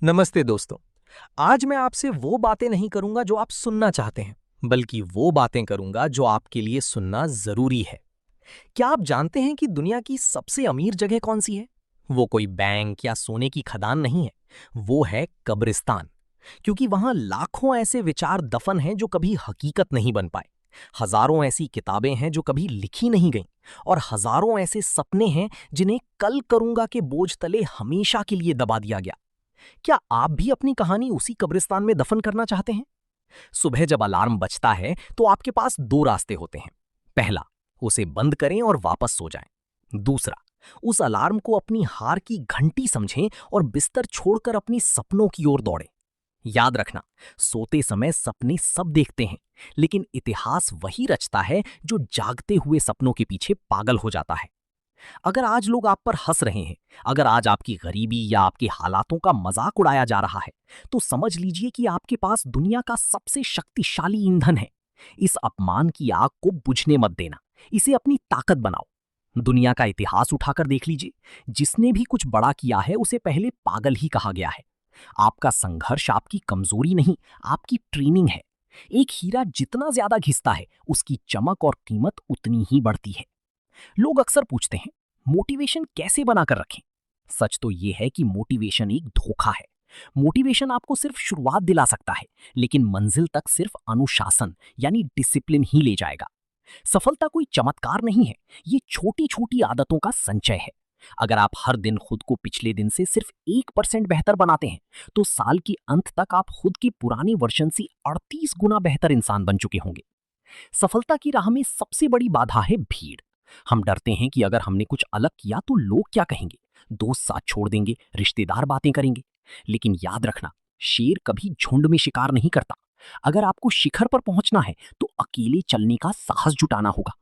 नमस्ते दोस्तों। आज मैं आपसे वो बातें नहीं करूंगा जो आप सुनना चाहते हैं, बल्कि वो बातें करूंगा जो आपके लिए सुनना जरूरी है। क्या आप जानते हैं कि दुनिया की सबसे अमीर जगह कौन सी है? वो कोई बैंक या सोने की खदान नहीं है, वो है कब्रिस्तान। क्योंकि वहां लाखों ऐसे विचार दफन हैं जो कभी हकीकत नहीं बन पाए। हजारों ऐसी किताबें हैं जो कभी लिखी नहीं गईं, और हजारों ऐसे सपने हैं जिन्हें कल करूंगा के बोझ तले हमेशा के लिए दबा दिया गया। क्या आप भी अपनी कहानी उसी कब्रिस्तान में दफन करना चाहते हैं? सुबह जब अलार्म बजता है तो आपके पास दो रास्ते होते हैं। पहला, उसे बंद करें और वापस सो जाएं। दूसरा, उस अलार्म को अपनी हार की घंटी समझें और बिस्तर छोड़कर अपनी सपनों की ओर दौड़ें। याद रखना, सोते समय सपने सब देखते हैं, लेकिन इतिहास वही रचता है जो जागते हुए सपनों के पीछे पागल हो जाता है। अगर आज लोग आप पर हंस रहे हैं, अगर आज आपकी गरीबी या आपके हालातों का मजाक उड़ाया जा रहा है, तो समझ लीजिए कि आपके पास दुनिया का सबसे शक्तिशाली ईंधन है। इस अपमान की आग को बुझने मत देना, इसे अपनी ताकत बनाओ। दुनिया का इतिहास उठाकर देख लीजिए, जिसने भी कुछ बड़ा किया है उसे पहले पागल ही कहा गया है। आपका संघर्ष आपकी कमजोरी नहीं, आपकी ट्रेनिंग है। एक हीरा जितना ज्यादा घिसता है, उसकी चमक और कीमत उतनी ही बढ़ती है। लोग अक्सर पूछते हैं, मोटिवेशन कैसे बनाकर रखें? सच तो यह है कि मोटिवेशन एक धोखा है। मोटिवेशन आपको सिर्फ शुरुआत दिला सकता है, लेकिन मंजिल तक सिर्फ अनुशासन यानी डिसिप्लिन ही ले जाएगा। सफलता कोई चमत्कार नहीं है, ये छोटी छोटी आदतों का संचय है। अगर आप हर दिन खुद को पिछले दिन से सिर्फ 1% बेहतर बनाते हैं, तो साल के अंत तक आप खुद के पुराने वर्जन से 38 गुना बेहतर इंसान बन चुके होंगे। सफलता की राह में सबसे बड़ी बाधा है भीड़। हम डरते हैं कि अगर हमने कुछ अलग किया तो लोग क्या कहेंगे, दोस्त साथ छोड़ देंगे, रिश्तेदार बातें करेंगे। लेकिन याद रखना, शेर कभी झुंड में शिकार नहीं करता। अगर आपको शिखर पर पहुंचना है तो अकेले चलने का साहस जुटाना होगा।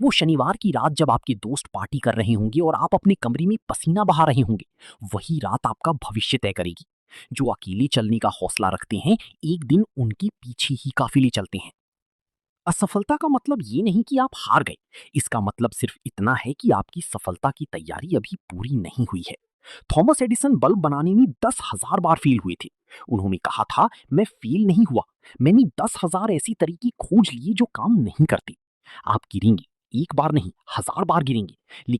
वो शनिवार की रात जब आपके दोस्त पार्टी कर रहे होंगे और आप अपने कमरे में पसीना बहा रहे होंगे, वही रात आपका भविष्य तय करेगी। जो अकेले चलने का हौसला रखते हैं, एक दिन उनके पीछे ही काफिले चलते हैं। असफलता का मतलब ये नहीं कि आप हार गए, इसका मतलब सिर्फ इतना है कि आपकी सफलता की तैयारी अभी पूरी नहीं हुई है। थॉमस एडिसन बल्ब बनाने में 10,000 बार फेल हुए थे। उन्होंने कहा था, मैं फेल नहीं हुआ, मैंने 10,000 ऐसी तरीके खोज लिए जो काम नहीं करते। आप गिरेंगे, एक बार नहीं 1000 बार गिरेंगे, लेकिन